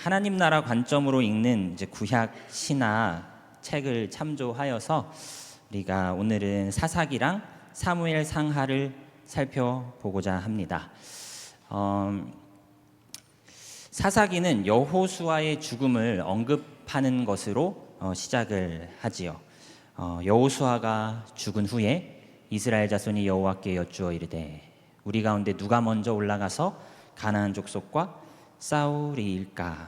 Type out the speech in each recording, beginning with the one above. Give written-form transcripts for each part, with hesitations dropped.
하나님 나라 관점으로 읽는 이제 구약 신화 책을 참조하여서 우리가 오늘은 사사기랑 사무엘 상하를 살펴보고자 합니다. 사사기는 여호수아의 죽음을 언급하는 것으로 시작을 하지요. 여호수아가 죽은 후에 이스라엘 자손이 여호와께 여쭈어 이르되 우리 가운데 누가 먼저 올라가서 가나안 족속과 싸우리일까.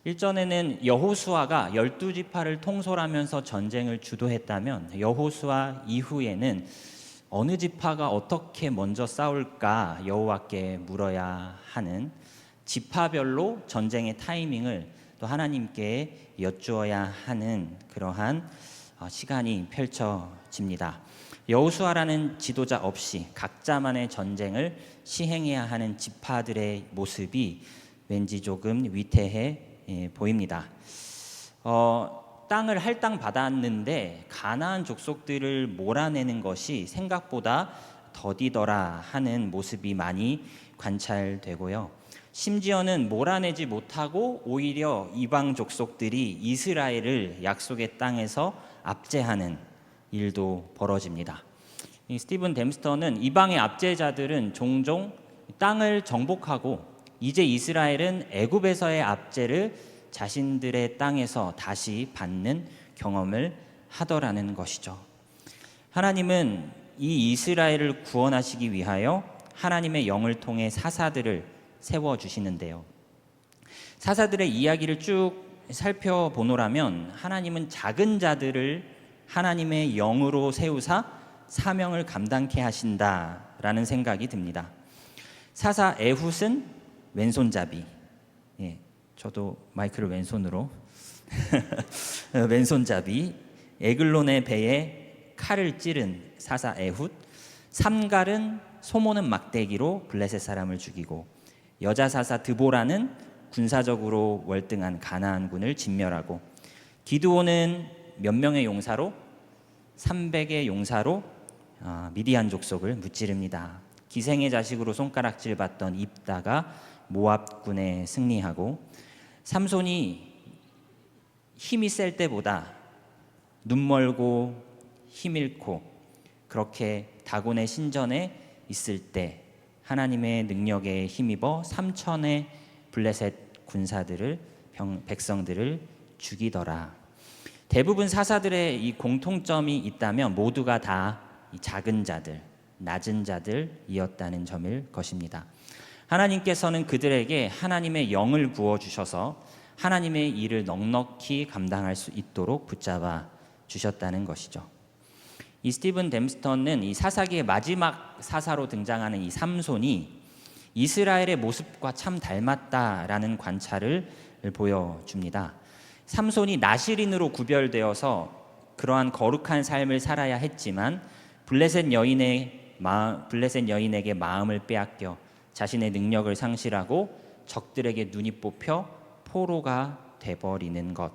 일전에는 여호수아가 12지파를 통솔하면서 전쟁을 주도했다면 여호수아 이후에는 어느 지파가 어떻게 먼저 싸울까 여호와께 물어야 하는, 지파별로 전쟁의 타이밍을 또 하나님께 여쭈어야 하는 그러한 시간이 펼쳐집니다. 여호수아라는 지도자 없이 각자만의 전쟁을 시행해야 하는 지파들의 모습이 왠지 조금 위태해 보입니다. 땅을 할당 받았는데 가나안 족속들을 몰아내는 것이 생각보다 더디더라 하는 모습이 많이 관찰되고요. 심지어는 몰아내지 못하고 오히려 이방 족속들이 이스라엘을 약속의 땅에서 압제하는 일도 벌어집니다. 스티븐 댐스터는 이방의 압제자들은 종종 땅을 정복하고 이제 이스라엘은 애굽에서의 압제를 자신들의 땅에서 다시 받는 경험을 하더라는 것이죠. 하나님은 이 이스라엘을 구원하시기 위하여 하나님의 영을 통해 사사들을 세워주시는데요. 사사들의 이야기를 쭉 살펴보노라면 하나님은 작은 자들을 하나님의 영으로 세우사 사명을 감당케 하신다라는 생각이 듭니다. 사사 에훗은 왼손잡이, 저도 마이크를 왼손으로 왼손잡이, 에글론의 배에 칼을 찌른 사사 에훗, 삼갈은 소모는 막대기로 블레셋 사람을 죽이고 여자 사사 드보라는 군사적으로 월등한 가나안군을 진멸하고 기드온은 몇 명의 용사로 300의 용사로 미디안 족속을 무찌릅니다. 기생의 자식으로 손가락질 받던 입다가 모압군에 승리하고 삼손이 힘이 셀 때보다 눈 멀고 힘 잃고 그렇게 다곤의 신전에 있을 때 하나님의 능력에 힘입어 3천의 블레셋 군사들을 백성들을 죽이더라. 대부분 사사들의 이 공통점이 있다면 모두가 다 작은 자들, 낮은 자들이었다는 점일 것입니다. 하나님께서는 그들에게 하나님의 영을 부어주셔서 하나님의 일을 넉넉히 감당할 수 있도록 붙잡아 주셨다는 것이죠. 이 스티븐 댐스턴은 이 사사기의 마지막 사사로 등장하는 이 삼손이 이스라엘의 모습과 참 닮았다라는 관찰을 보여줍니다. 삼손이 나실인으로 구별되어서 그러한 거룩한 삶을 살아야 했지만 블레셋 여인에게 마음을 빼앗겨 자신의 능력을 상실하고 적들에게 눈이 뽑혀 포로가 돼버리는 것.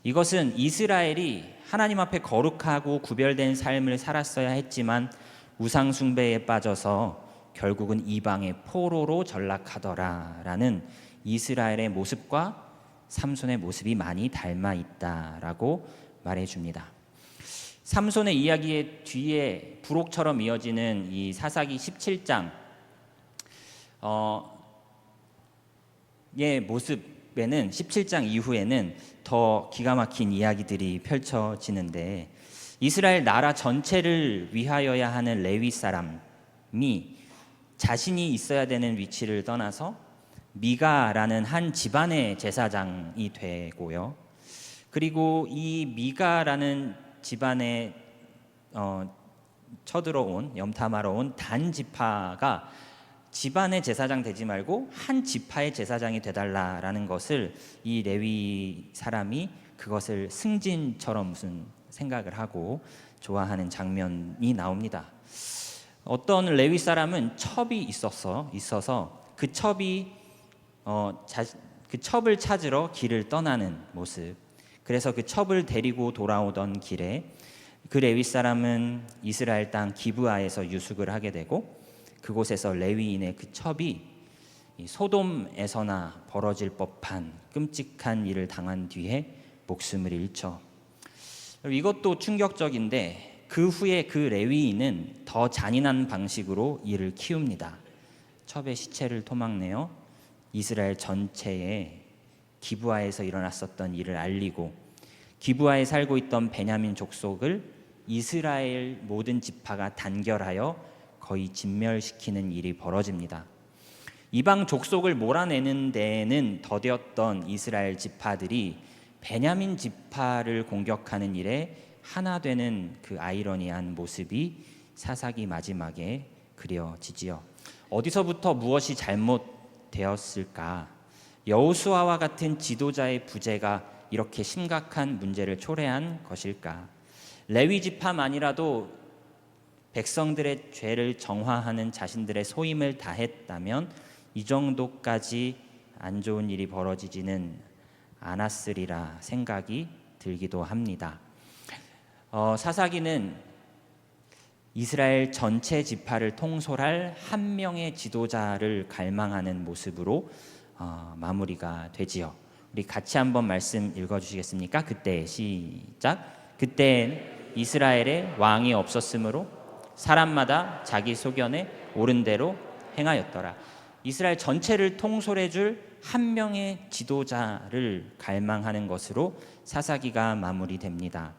이것은 이스라엘이 하나님 앞에 거룩하고 구별된 삶을 살았어야 했지만 우상 숭배에 빠져서 결국은 이방의 포로로 전락하더라라는 이스라엘의 모습과 삼손의 모습이 많이 닮아 있다라고 말해줍니다. 삼손의 이야기의 뒤에 부록처럼 이어지는 이 사사기 17장 의 모습에는 17장 이후에는 더 기가 막힌 이야기들이 펼쳐지는데 이스라엘 나라 전체를 위하여야 하는 레위 사람이 자신이 있어야 되는 위치를 떠나서 미가라는 한 집안의 제사장이 되고요. 그리고 이 미가라는 집안에 쳐들어온 염탐하러 온 단 지파가 집안의 제사장 되지 말고 한 지파의 제사장이 되달라라는 것을 이 레위 사람이 그것을 승진처럼 무슨 생각을 하고 좋아하는 장면이 나옵니다. 어떤 레위 사람은 첩이 있어서 그 첩이 그 첩을 찾으러 길을 떠나는 모습. 그래서 그 첩을 데리고 돌아오던 길에 그 레위 사람은 이스라엘 땅 기브아에서 유숙을 하게 되고 그곳에서 레위인의 그 첩이 이 소돔에서나 벌어질 법한 끔찍한 일을 당한 뒤에 목숨을 잃죠. 이것도 충격적인데 그 후에 그 레위인은 더 잔인한 방식으로 이를 키웁니다. 첩의 시체를 토막내어 이스라엘 전체에 기브아에서 일어났었던 일을 알리고 기브아에 살고 있던 베냐민 족속을 이스라엘 모든 지파가 단결하여 거의 진멸시키는 일이 벌어집니다. 이방 족속을 몰아내는 데에는 더디었던 이스라엘 지파들이 베냐민 지파를 공격하는 일에 하나 되는 그 아이러니한 모습이 사사기 마지막에 그려지지요. 어디서부터 무엇이 잘못되었을까? 여호수아와 같은 지도자의 부재가 이렇게 심각한 문제를 초래한 것일까? 레위 지파만이라도 백성들의 죄를 정화하는 자신들의 소임을 다했다면 이 정도까지 안 좋은 일이 벌어지지는 않았으리라 생각이 들기도 합니다. 사사기는 이스라엘 전체 지파를 통솔할 한 명의 지도자를 갈망하는 모습으로 마무리가 되지요. 우리 같이 한번 말씀 읽어주시겠습니까? 그때 시작. 그때 이스라엘에 왕이 없었으므로 사람마다 자기 소견에 옳은 대로 행하였더라. 이스라엘 전체를 통솔해줄 한 명의 지도자를 갈망하는 것으로 사사기가 마무리됩니다.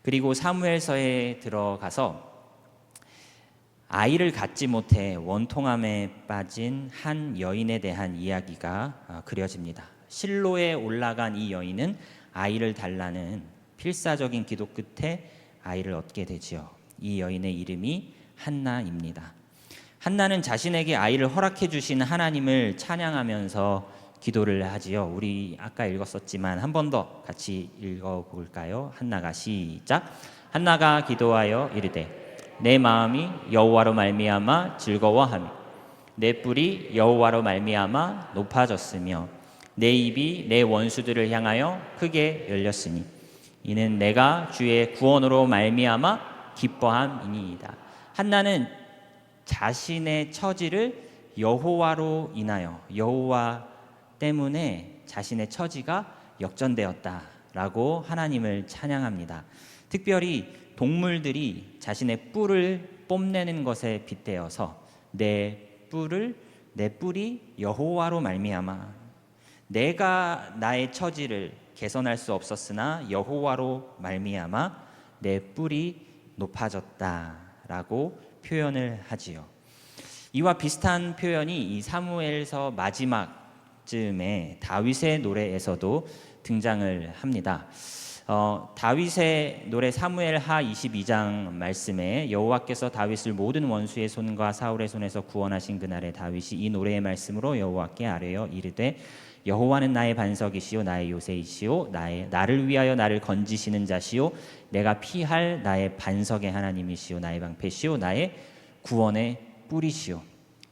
그리고 사무엘서에 들어가서 아이를 갖지 못해 원통함에 빠진 한 여인에 대한 이야기가 그려집니다. 실로에 올라간 이 여인은 아이를 달라는 필사적인 기도 끝에 아이를 얻게 되지요. 이 여인의 이름이 한나입니다. 한나는 자신에게 아이를 허락해 주신 하나님을 찬양하면서 기도를 하지요. 우리 아까 읽었었지만 한 번 더 같이 읽어볼까요? 한나가 시작. 한나가 기도하여 이르되 내 마음이 여호와로 말미암아 즐거워하며 내 뿔이 여호와로 말미암아 높아졌으며 내 입이 내 원수들을 향하여 크게 열렸으니 이는 내가 주의 구원으로 말미암아 기뻐함이니이다. 한나는 자신의 처지를 여호와로 인하여 여호와 때문에 자신의 처지가 역전되었다라고 하나님을 찬양합니다. 특별히 동물들이 자신의 뿔을 뽐내는 것에 빗대어서 내 뿔이 여호와로 말미암아 내가 나의 처지를 개선할 수 없었으나 여호와로 말미암아 내 뿔이 높아졌다라고 표현을 하지요. 이와 비슷한 표현이 이 사무엘서 마지막쯤에 다윗의 노래에서도 등장을 합니다. 다윗의 노래 사무엘하 22장 말씀에 여호와께서 다윗을 모든 원수의 손과 사울의 손에서 구원하신 그날에 다윗이 이 노래의 말씀으로 여호와께 아뢰어 이르되 여호와는 나의 반석이시요 나의 요새이시요 나를 위하여 나를 건지시는 자시요 내가 피할 나의 반석의 하나님이시요 나의 방패시요 나의 구원의 뿌리시요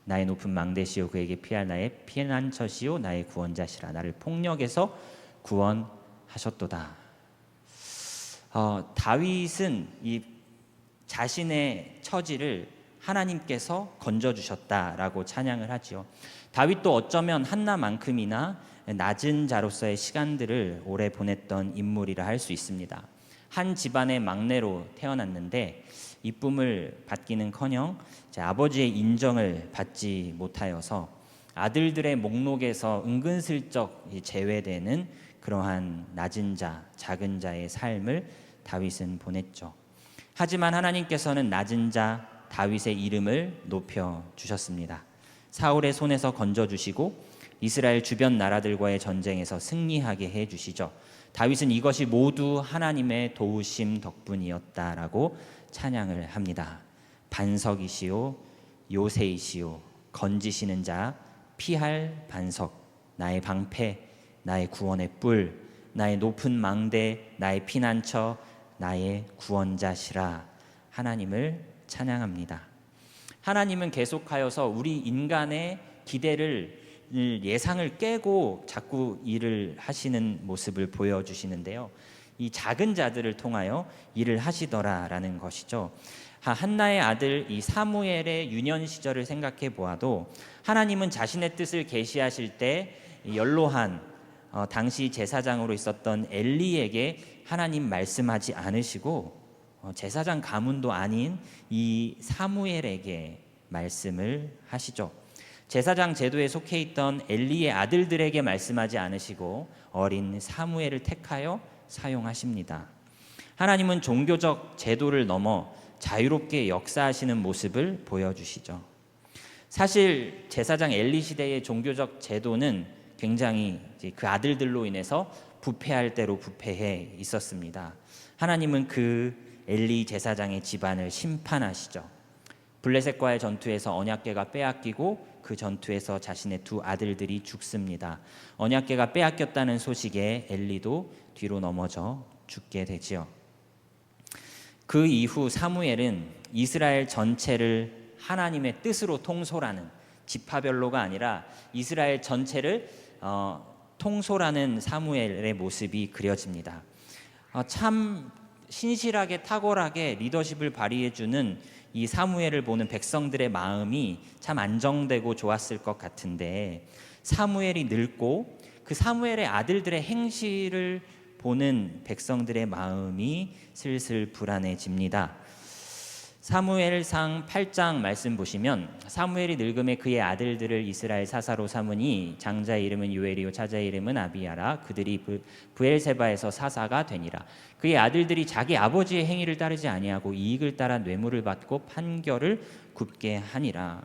나의 높은 망대시요 그에게 피할 나의 피난처시요 나의 구원자시라 나를 폭력에서 구원하셨도다. 다윗은 이 자신의 처지를 하나님께서 건져주셨다라고 찬양을 하지요. 다윗도 어쩌면 한나만큼이나 낮은 자로서의 시간들을 오래 보냈던 인물이라 할 수 있습니다. 한 집안의 막내로 태어났는데 이쁨을 받기는커녕 아버지의 인정을 받지 못하여서 아들들의 목록에서 은근슬쩍 제외되는 그러한 낮은 자, 작은 자의 삶을 다윗은 보냈죠. 하지만 하나님께서는 낮은 자 다윗의 이름을 높여 주셨습니다. 사울의 손에서 건져 주시고 이스라엘 주변 나라들과의 전쟁에서 승리하게 해 주시죠. 다윗은 이것이 모두 하나님의 도우심 덕분이었다라고 찬양을 합니다. 반석이시오 요새이시오 건지시는 자 피할 반석 나의 방패 나의 구원의 뿔 나의 높은 망대 나의 피난처 나의 구원자시라 하나님을 찬양합니다. 하나님은 계속하여서 우리 인간의 기대를 예상을 깨고 자꾸 일을 하시는 모습을 보여주시는데요. 이 작은 자들을 통하여 일을 하시더라라는 것이죠. 한나의 아들 이 사무엘의 유년 시절을 생각해 보아도 하나님은 자신의 뜻을 계시하실 때 연로한 당시 제사장으로 있었던 엘리에게 하나님 말씀하지 않으시고 제사장 가문도 아닌 이 사무엘에게 말씀을 하시죠. 제사장 제도에 속해 있던 엘리의 아들들에게 말씀하지 않으시고 어린 사무엘을 택하여 사용하십니다. 하나님은 종교적 제도를 넘어 자유롭게 역사하시는 모습을 보여주시죠. 사실 제사장 엘리 시대의 종교적 제도는 굉장히 그 아들들로 인해서 부패할 대로 부패해 있었습니다. 하나님은 그 엘리 제사장의 집안을 심판하시죠. 블레셋과의 전투에서 언약궤가 빼앗기고 그 전투에서 자신의 두 아들들이 죽습니다. 언약궤가 빼앗겼다는 소식에 엘리도 뒤로 넘어져 죽게 되지요. 그 이후 사무엘은 이스라엘 전체를 하나님의 뜻으로 통솔하는, 지파별로가 아니라 이스라엘 전체를 통솔하는 사무엘의 모습이 그려집니다. 참 신실하게 탁월하게 리더십을 발휘해주는 이 사무엘을 보는 백성들의 마음이 참 안정되고 좋았을 것 같은데, 사무엘이 늙고 그 사무엘의 아들들의 행실을 보는 백성들의 마음이 슬슬 불안해집니다. 사무엘상 8장 말씀 보시면 사무엘이 늙음에 그의 아들들을 이스라엘 사사로 삼으니 장자의 이름은 요엘이요 차자의 이름은 아비야라. 그들이 브엘세바에서 사사가 되니라. 그의 아들들이 자기 아버지의 행위를 따르지 아니하고 이익을 따라 뇌물을 받고 판결을 굽게 하니라.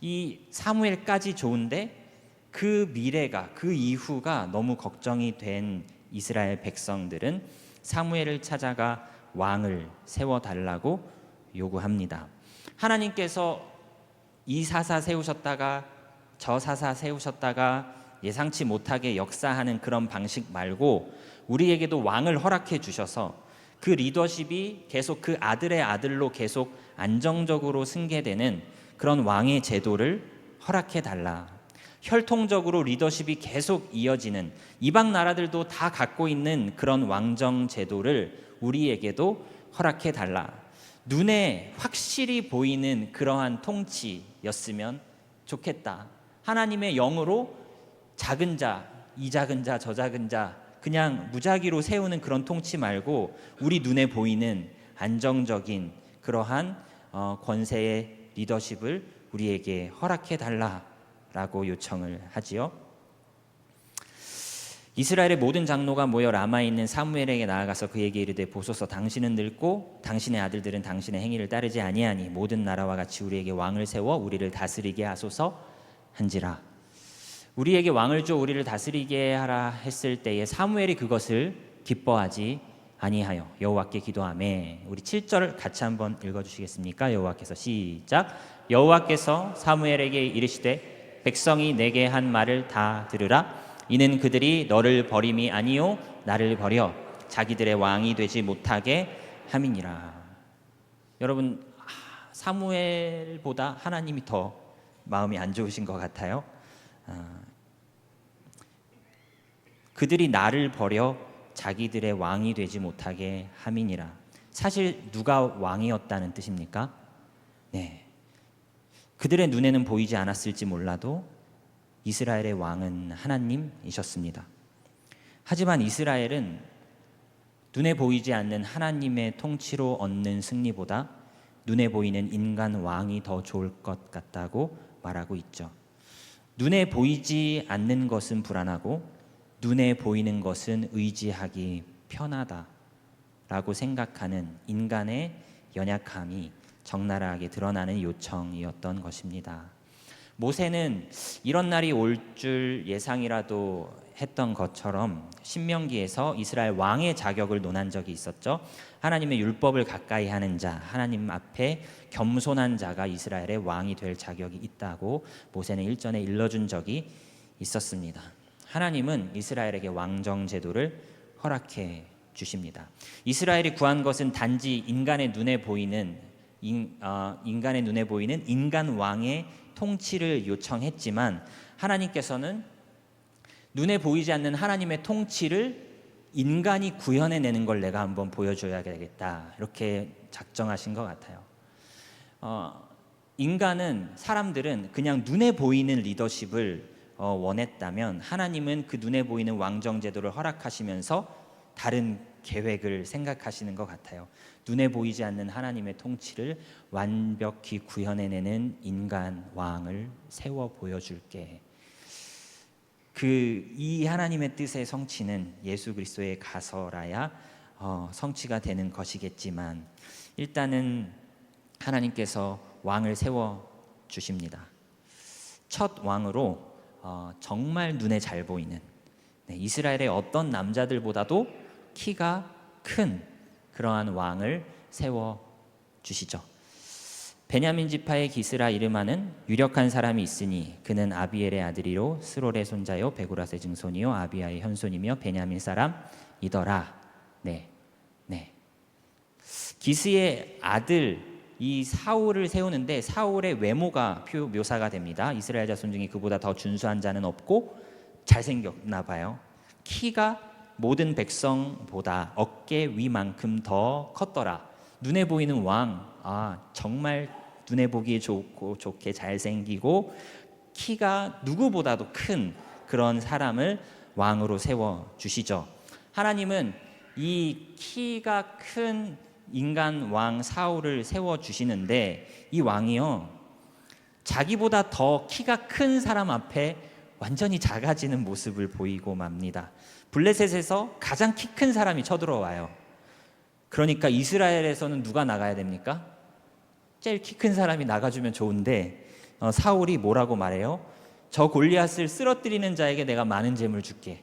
이 사무엘까지 좋은데 그 미래가, 그 이후가 너무 걱정이 된 이스라엘 백성들은 사무엘을 찾아가 왕을 세워달라고 요구합니다. 하나님께서 이 사사 세우셨다가 저 사사 세우셨다가 예상치 못하게 역사하는 그런 방식 말고 우리에게도 왕을 허락해 주셔서 그 리더십이 계속 그 아들의 아들로 계속 안정적으로 승계되는 그런 왕의 제도를 허락해 달라. 혈통적으로 리더십이 계속 이어지는, 이방 나라들도 다 갖고 있는 그런 왕정 제도를 우리에게도 허락해 달라. 눈에 확실히 보이는 그러한 통치였으면 좋겠다. 하나님의 영으로 작은 자, 이 작은 자, 저 작은 자 그냥 무작위로 세우는 그런 통치 말고 우리 눈에 보이는 안정적인 그러한 권세의 리더십을 우리에게 허락해 달라라고 요청을 하지요. 이스라엘의 모든 장로가 모여 라마에 있는 사무엘에게 나아가서 그에게 이르되 보소서, 당신은 늙고 당신의 아들들은 당신의 행위를 따르지 아니하니 모든 나라와 같이 우리에게 왕을 세워 우리를 다스리게 하소서 한지라. 우리에게 왕을 줘 우리를 다스리게 하라 했을 때에 사무엘이 그것을 기뻐하지 아니하여 여호와께 기도하매. 우리 7절 같이 한번 읽어주시겠습니까? 여호와께서 시작. 여호와께서 사무엘에게 이르시되 백성이 내게 한 말을 다 들으라. 이는 그들이 너를 버림이 아니요 나를 버려 자기들의 왕이 되지 못하게 함이니라. 여러분, 사무엘보다 하나님이 더 마음이 안 좋으신 것 같아요. 그들이 나를 버려 자기들의 왕이 되지 못하게 함이니라. 사실 누가 왕이었다는 뜻입니까? 네, 그들의 눈에는 보이지 않았을지 몰라도 이스라엘의 왕은 하나님이셨습니다. 하지만 이스라엘은 눈에 보이지 않는 하나님의 통치로 얻는 승리보다 눈에 보이는 인간 왕이 더 좋을 것 같다고 말하고 있죠. 눈에 보이지 않는 것은 불안하고 눈에 보이는 것은 의지하기 편하다라고 생각하는 인간의 연약함이 적나라하게 드러나는 요청이었던 것입니다. 모세는 이런 날이 올 줄 예상이라도 했던 것처럼 신명기에서 이스라엘 왕의 자격을 논한 적이 있었죠. 하나님의 율법을 가까이 하는 자, 하나님 앞에 겸손한 자가 이스라엘의 왕이 될 자격이 있다고 모세는 일전에 일러준 적이 있었습니다. 하나님은 이스라엘에게 왕정 제도를 허락해 주십니다. 이스라엘이 구한 것은 단지 인간의 눈에 보이는 인간 왕의 통치를 요청했지만 하나님께서는 눈에 보이지 않는 하나님의 통치를 인간이 구현해내는 걸 내가 한번 보여줘야 되겠다, 이렇게 작정하신 것 같아요. 인간은, 사람들은 그냥 눈에 보이는 리더십을 원했다면 하나님은 그 눈에 보이는 왕정제도를 허락하시면서 다른 계획을 생각하시는 것 같아요. 눈에 보이지 않는 하나님의 통치를 완벽히 구현해내는 인간 왕을 세워 보여줄게. 이 하나님의 뜻의 성취는 예수 그리스도에 가서라야 성취가 되는 것이겠지만, 일단은 하나님께서 왕을 세워 주십니다. 첫 왕으로 정말 눈에 잘 보이는, 이스라엘의 어떤 남자들보다도 키가 큰 그러한 왕을 세워 주시죠. 베냐민 지파의 기스라 이름하는 유력한 사람이 있으니 그는 아비엘의 아들이요 스롤의 손자요 베구라스의 증손이요 아비야의 현손이며 베냐민 사람이더라. 기스의 아들 이 사울을 세우는데 사울의 외모가 묘사가 됩니다. 이스라엘 자손 중에 그보다 더 준수한 자는 없고 잘생겼나 봐요. 키가 모든 백성보다 어깨 위만큼 더 컸더라. 눈에 보이는 왕, 정말 눈에 보기 좋게 잘생기고 키가 누구보다도 큰 그런 사람을 왕으로 세워 주시죠. 하나님은 이 키가 큰 인간 왕 사울을 세워 주시는데, 이 왕이요 자기보다 더 키가 큰 사람 앞에 완전히 작아지는 모습을 보이고 맙니다. 블레셋에서 가장 키 큰 사람이 쳐들어와요. 그러니까 이스라엘에서는 누가 나가야 됩니까? 제일 키 큰 사람이 나가주면 좋은데 사울이 뭐라고 말해요? 저 골리앗을 쓰러뜨리는 자에게 내가 많은 재물 줄게.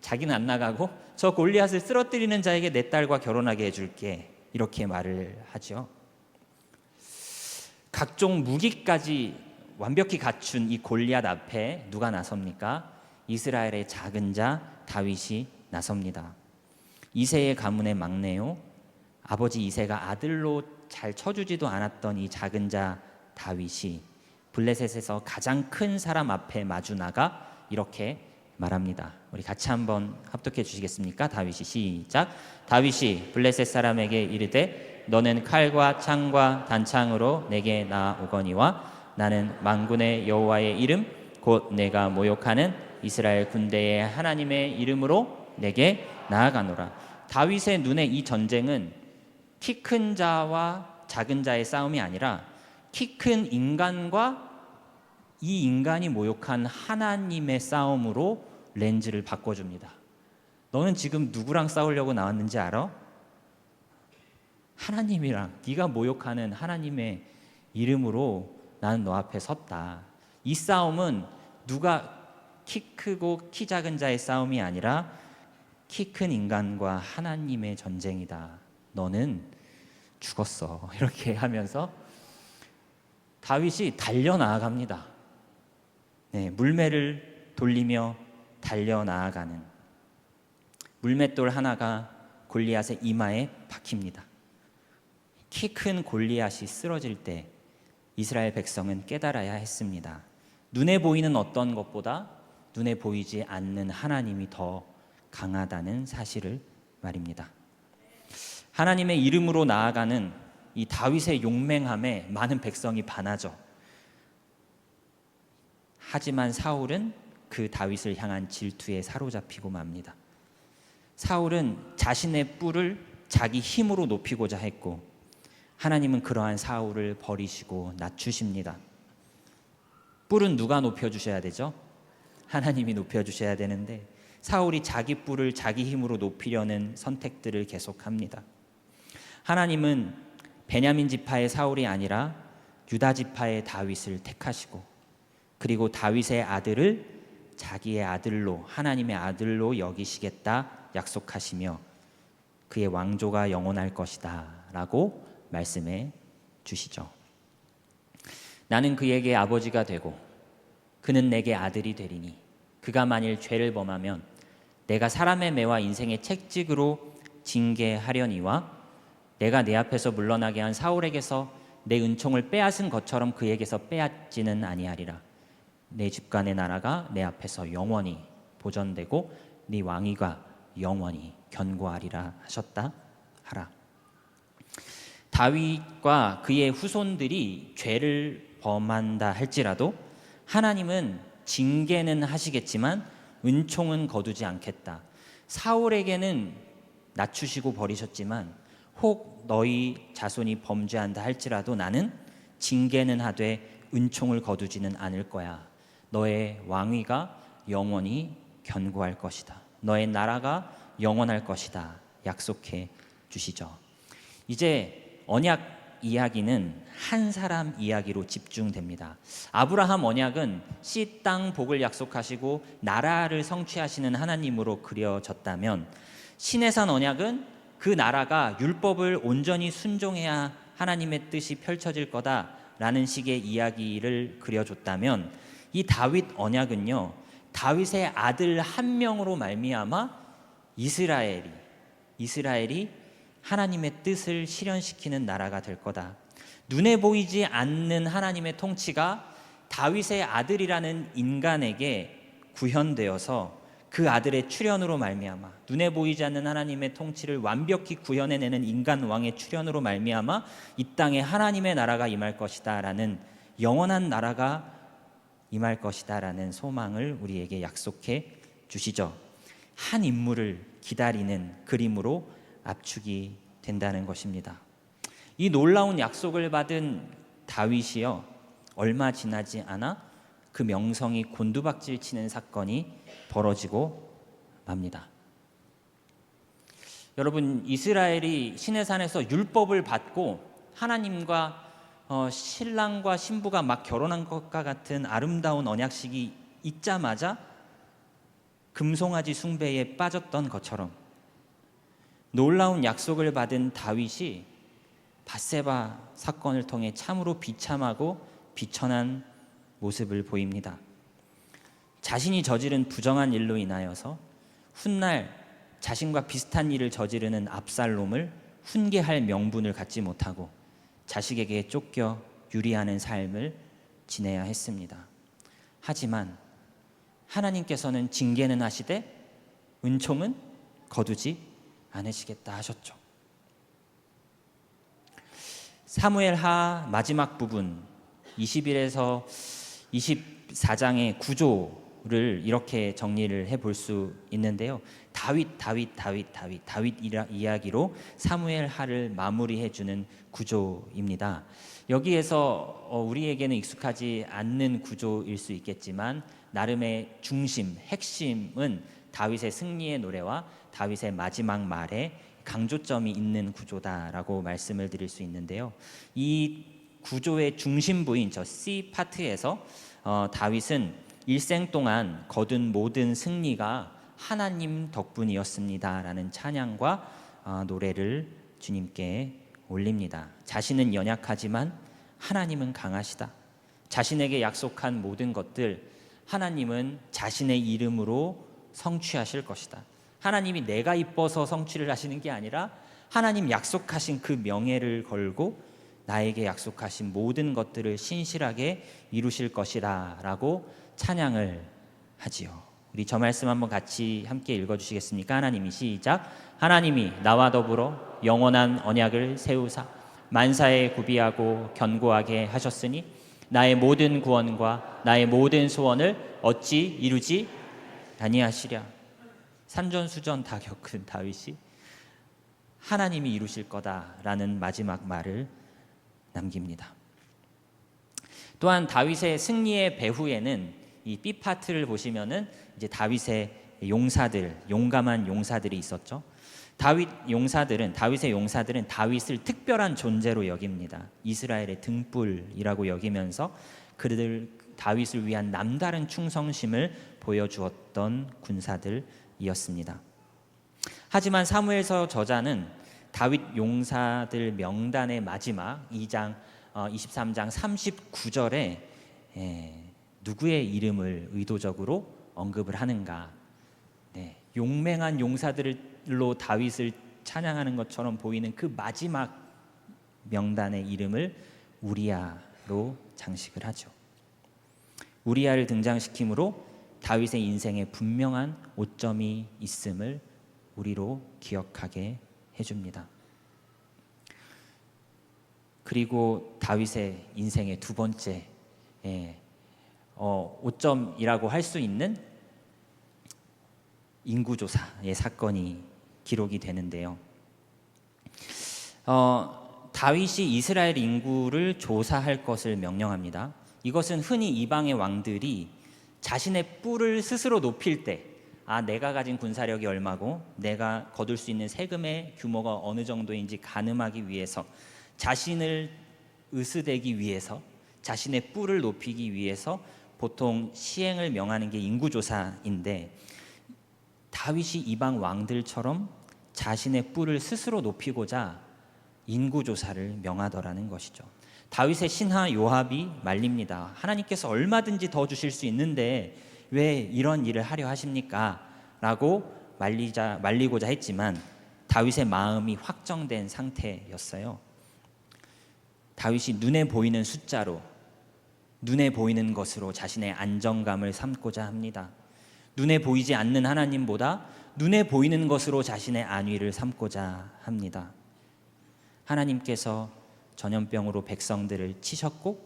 자기는 안 나가고 저 골리앗을 쓰러뜨리는 자에게 내 딸과 결혼하게 해줄게, 이렇게 말을 하죠. 각종 무기까지 완벽히 갖춘 이 골리앗 앞에 누가 나섭니까? 이스라엘의 작은 자 다윗이 나섭니다. 이새의 가문의 막내요, 아버지 이새가 아들로 잘 쳐주지도 않았던 이 작은 자 다윗이 블레셋에서 가장 큰 사람 앞에 마주 나가 이렇게 말합니다. 우리 같이 한번 합독해 주시겠습니까? 다윗이 시작. 다윗이 블레셋 사람에게 이르되 너는 칼과 창과 단창으로 내게 나오거니와 나는 만군의 여호와의 이름 곧 내가 모욕하는 이스라엘 군대의 하나님의 이름으로 내게 나아가노라. 다윗의 눈에 이 전쟁은 키 큰 자와 작은 자의 싸움이 아니라 키 큰 인간과 이 인간이 모욕한 하나님의 싸움으로 렌즈를 바꿔줍니다. 너는 지금 누구랑 싸우려고 나왔는지 알아? 하나님이랑, 네가 모욕하는 하나님의 이름으로 나는 너 앞에 섰다. 이 싸움은 누가 키 크고 키 작은 자의 싸움이 아니라 키 큰 인간과 하나님의 전쟁이다. 너는 죽었어. 이렇게 하면서 다윗이 달려나아갑니다. 물매를 돌리며 달려나아가는, 물맷돌 하나가 골리앗의 이마에 박힙니다. 키 큰 골리앗이 쓰러질 때 이스라엘 백성은 깨달아야 했습니다. 눈에 보이는 어떤 것보다 눈에 보이지 않는 하나님이 더 강하다는 사실을 말입니다. 하나님의 이름으로 나아가는 이 다윗의 용맹함에 많은 백성이 반하죠. 하지만 사울은 그 다윗을 향한 질투에 사로잡히고 맙니다. 사울은 자신의 뿔을 자기 힘으로 높이고자 했고 하나님은 그러한 사울을 버리시고 낮추십니다. 뿔은 누가 높여주셔야 되죠? 하나님이 높여주셔야 되는데 사울이 자기 뿔을 자기 힘으로 높이려는 선택들을 계속합니다. 하나님은 베냐민 지파의 사울이 아니라 유다 지파의 다윗을 택하시고 그리고 다윗의 아들을 자기의 아들로, 하나님의 아들로 여기시겠다 약속하시며 그의 왕조가 영원할 것이다 라고 말씀해 주시죠. 나는 그에게 아버지가 되고 그는 내게 아들이 되리니 그가 만일 죄를 범하면 내가 사람의 매와 인생의 책찍으로 징계하려니와 내가 내 앞에서 물러나게 한 사울에게서 내 은총을 빼앗은 것처럼 그에게서 빼앗지는 아니하리라. 내 집간의 나라가 내 앞에서 영원히 보존되고 네 왕위가 영원히 견고하리라 하셨다 하라. 다윗과 그의 후손들이 죄를 범한다 할지라도 하나님은 징계는 하시겠지만 은총은 거두지 않겠다. 사울에게는 낮추시고 버리셨지만 혹 너희 자손이 범죄한다 할지라도 나는 징계는 하되 은총을 거두지는 않을 거야. 너의 왕위가 영원히 견고할 것이다. 너의 나라가 영원할 것이다. 약속해 주시죠. 이제 언약 이야기는 한 사람 이야기로 집중됩니다. 아브라함 언약은 씨 땅 복을 약속하시고 나라를 성취하시는 하나님으로 그려졌다면, 시내산 언약은 그 나라가 율법을 온전히 순종해야 하나님의 뜻이 펼쳐질 거다라는 식의 이야기를 그려줬다면, 이 다윗 언약은요, 다윗의 아들 한 명으로 말미암아 이스라엘이 하나님의 뜻을 실현시키는 나라가 될 거다. 눈에 보이지 않는 하나님의 통치가 다윗의 아들이라는 인간에게 구현되어서 그 아들의 출현으로 말미암아, 눈에 보이지 않는 하나님의 통치를 완벽히 구현해내는 인간 왕의 출현으로 말미암아 이 땅에 하나님의 나라가 임할 것이다 라는, 영원한 나라가 임할 것이다 라는 소망을 우리에게 약속해 주시죠. 한 인물을 기다리는 그림으로 압축이 된다는 것입니다. 이 놀라운 약속을 받은 다윗이요, 얼마 지나지 않아 그 명성이 곤두박질 치는 사건이 벌어지고 맙니다. 여러분, 이스라엘이 시내산에서 율법을 받고 하나님과 신랑과 신부가 막 결혼한 것과 같은 아름다운 언약식이 있자마자 금송아지 숭배에 빠졌던 것처럼 놀라운 약속을 받은 다윗이 밧세바 사건을 통해 참으로 비참하고 비천한 모습을 보입니다. 자신이 저지른 부정한 일로 인하여서 훗날 자신과 비슷한 일을 저지르는 압살롬을 훈계할 명분을 갖지 못하고 자식에게 쫓겨 유리하는 삶을 지내야 했습니다. 하지만 하나님께서는 징계는 하시되 은총은 거두지 않으시겠다 하셨죠. 사무엘하 마지막 부분 21에서 24장의 구조를 이렇게 정리를 해볼 수 있는데요. 다윗 이야기로 사무엘하를 마무리해주는 구조입니다. 여기에서 우리에게는 익숙하지 않는 구조일 수 있겠지만 나름의 중심, 핵심은 다윗의 승리의 노래와 다윗의 마지막 말에 강조점이 있는 구조다라고 말씀을 드릴 수 있는데요. 이 구조의 중심부인 저 C 파트에서 다윗은 일생 동안 거둔 모든 승리가 하나님 덕분이었습니다라는 찬양과 노래를 주님께 올립니다. 자신은 연약하지만 하나님은 강하시다. 자신에게 약속한 모든 것들 하나님은 자신의 이름으로 성취하실 것이다. 하나님이 내가 이뻐서 성취를 하시는 게 아니라 하나님 약속하신 그 명예를 걸고 나에게 약속하신 모든 것들을 신실하게 이루실 것이라 라고 찬양을 하지요. 우리 저 말씀 한번 같이 함께 읽어주시겠습니까? 하나님이 시작. 하나님이 나와 더불어 영원한 언약을 세우사 만사에 구비하고 견고하게 하셨으니 나의 모든 구원과 나의 모든 소원을 어찌 이루지 아니하시랴. 산전수전 다 겪은 다윗이 하나님이 이루실 거다라는 마지막 말을 남깁니다. 또한 다윗의 승리의 배후에는 이 B 파트를 보시면은 이제 다윗의 용사들, 용감한 용사들이 있었죠. 다윗의 용사들은 다윗을 특별한 존재로 여깁니다. 이스라엘의 등불이라고 여기면서 그들 다윗을 위한 남다른 충성심을 보여주었던 군사들이었습니다. 하지만 사무엘서 저자는 다윗 용사들 명단의 마지막 23장 39절에 누구의 이름을 의도적으로 언급을 하는가? 용맹한 용사들로 다윗을 찬양하는 것처럼 보이는 그 마지막 명단의 이름을 우리야로 장식을 하죠. 우리야를 등장시킴으로 다윗의 인생에 분명한 오점이 있음을 우리로 기억하게 해줍니다. 그리고 다윗의 인생의 두 번째 5점이라고 할 수 있는 인구조사의 사건이 기록이 되는데요. 다윗이 이스라엘 인구를 조사할 것을 명령합니다. 이것은 흔히 이방의 왕들이 자신의 뿔을 스스로 높일 때, 내가 가진 군사력이 얼마고 내가 거둘 수 있는 세금의 규모가 어느 정도인지 가늠하기 위해서, 자신을 으스대기 위해서, 자신의 뿔을 높이기 위해서 보통 시행을 명하는 게 인구조사인데, 다윗이 이방 왕들처럼 자신의 뿔을 스스로 높이고자 인구조사를 명하더라는 것이죠. 다윗의 신하 요압이 말립니다. 하나님께서 얼마든지 더 주실 수 있는데 왜 이런 일을 하려 하십니까? 라고 말리고자 했지만 다윗의 마음이 확정된 상태였어요. 다윗이 눈에 보이는 숫자로, 눈에 보이는 것으로 자신의 안정감을 삼고자 합니다. 눈에 보이지 않는 하나님보다 눈에 보이는 것으로 자신의 안위를 삼고자 합니다. 하나님께서 전염병으로 백성들을 치셨고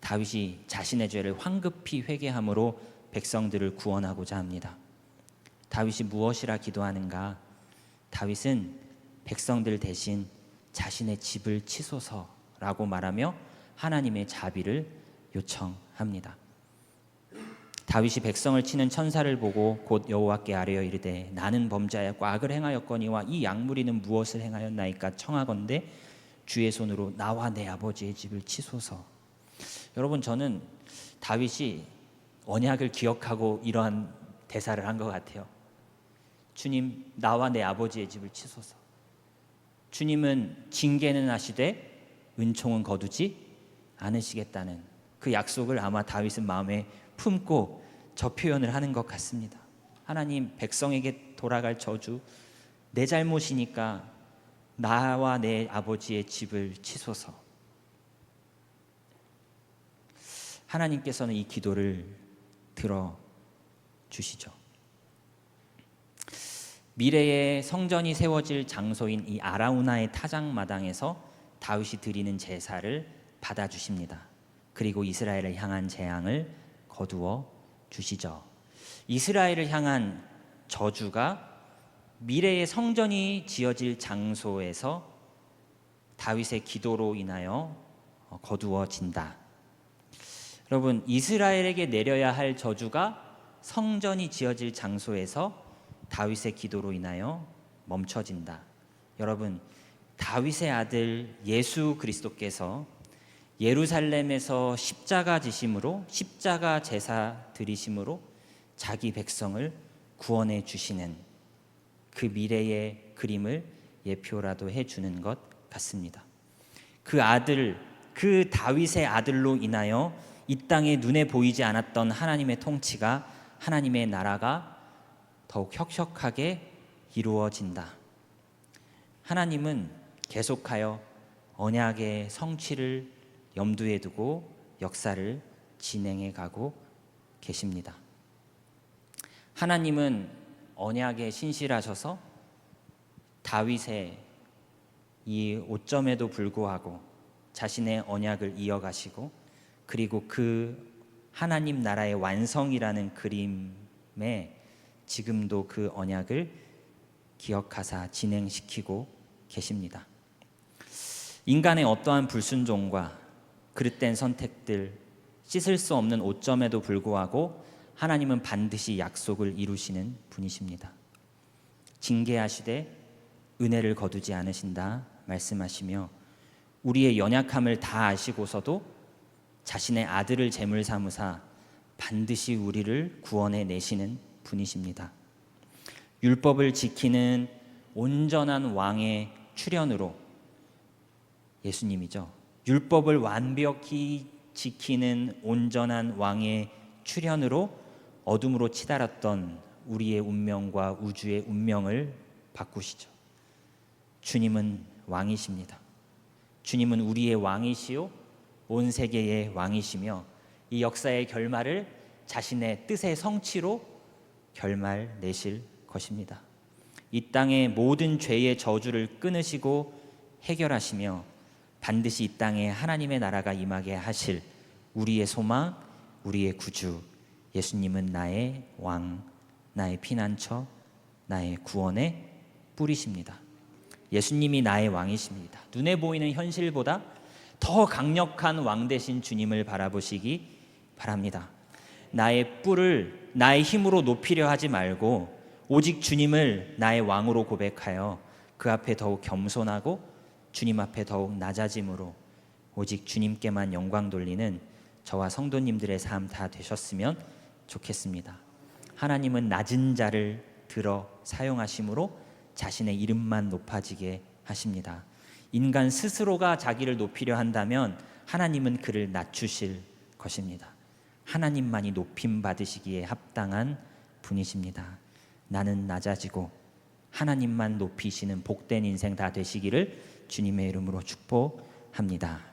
다윗이 자신의 죄를 황급히 회개함으로 백성들을 구원하고자 합니다. 다윗이 무엇이라 기도하는가? 다윗은 백성들 대신 자신의 집을 치소서라고 말하며 하나님의 자비를 요청합니다. 다윗이 백성을 치는 천사를 보고 곧 여호와께 아뢰어 이르되 나는 범죄하였고 악을 행하였거니와 이 약무리는 무엇을 행하였나이까 청하건대 주의 손으로 나와 내 아버지의 집을 치소서. 여러분, 저는 다윗이 언약을 기억하고 이러한 대사를 한 것 같아요. 주님, 나와 내 아버지의 집을 치소서. 주님은 징계는 하시되 은총은 거두지 않으시겠다는 그 약속을 아마 다윗은 마음에 품고 저 표현을 하는 것 같습니다. 하나님, 백성에게 돌아갈 저주, 내 잘못이니까 나와 내 아버지의 집을 치소서. 하나님께서는 이 기도를 들어주시죠. 미래에 성전이 세워질 장소인 이 아라우나의 타작마당에서 다윗이 드리는 제사를 받아주십니다. 그리고 이스라엘을 향한 재앙을 거두어 주시죠. 이스라엘을 향한 저주가 미래의 성전이 지어질 장소에서 다윗의 기도로 인하여 거두어진다. 여러분, 이스라엘에게 내려야 할 저주가 성전이 지어질 장소에서 다윗의 기도로 인하여 멈춰진다. 여러분, 다윗의 아들 예수 그리스도께서 예루살렘에서 십자가 지심으로, 십자가 제사 드리심으로 자기 백성을 구원해 주시는 그 미래의 그림을 예표라도 해주는 것 같습니다. 그 아들, 그 다윗의 아들로 인하여 이 땅에 눈에 보이지 않았던 하나님의 통치가, 하나님의 나라가 더욱 혁혁하게 이루어진다. 하나님은 계속하여 언약의 성취를 염두에 두고 역사를 진행해 가고 계십니다. 하나님은 언약에 신실하셔서 다윗의 이 오점에도 불구하고 자신의 언약을 이어가시고, 그리고 그 하나님 나라의 완성이라는 그림에 지금도 그 언약을 기억하사 진행시키고 계십니다. 인간의 어떠한 불순종과 그릇된 선택들, 씻을 수 없는 오점에도 불구하고 하나님은 반드시 약속을 이루시는 분이십니다. 징계하시되 은혜를 거두지 않으신다 말씀하시며, 우리의 연약함을 다 아시고서도 자신의 아들을 제물 삼으사 반드시 우리를 구원해 내시는 분이십니다. 율법을 지키는 온전한 왕의 출현으로, 예수님이죠. 율법을 완벽히 지키는 온전한 왕의 출현으로 어둠으로 치달았던 우리의 운명과 우주의 운명을 바꾸시죠. 주님은 왕이십니다. 주님은 우리의 왕이시요 온 세계의 왕이시며, 이 역사의 결말을 자신의 뜻의 성취로 결말 내실 것입니다. 이 땅의 모든 죄의 저주를 끊으시고 해결하시며 반드시 이 땅에 하나님의 나라가 임하게 하실 우리의 소망, 우리의 구주 예수님은 나의 왕, 나의 피난처, 나의 구원의 뿌리십니다. 예수님이 나의 왕이십니다. 눈에 보이는 현실보다 더 강력한 왕 되신 주님을 바라보시기 바랍니다. 나의 뿔을 나의 힘으로 높이려 하지 말고 오직 주님을 나의 왕으로 고백하여 그 앞에 더욱 겸손하고 주님 앞에 더욱 낮아짐으로 오직 주님께만 영광 돌리는 저와 성도님들의 삶 다 되셨으면 좋겠습니다. 하나님은 낮은 자를 들어 사용하심으로 자신의 이름만 높아지게 하십니다. 인간 스스로가 자기를 높이려 한다면 하나님은 그를 낮추실 것입니다. 하나님만이 높임 받으시기에 합당한 분이십니다. 나는 낮아지고 하나님만 높이시는 복된 인생 다 되시기를 주님의 이름으로 축복합니다.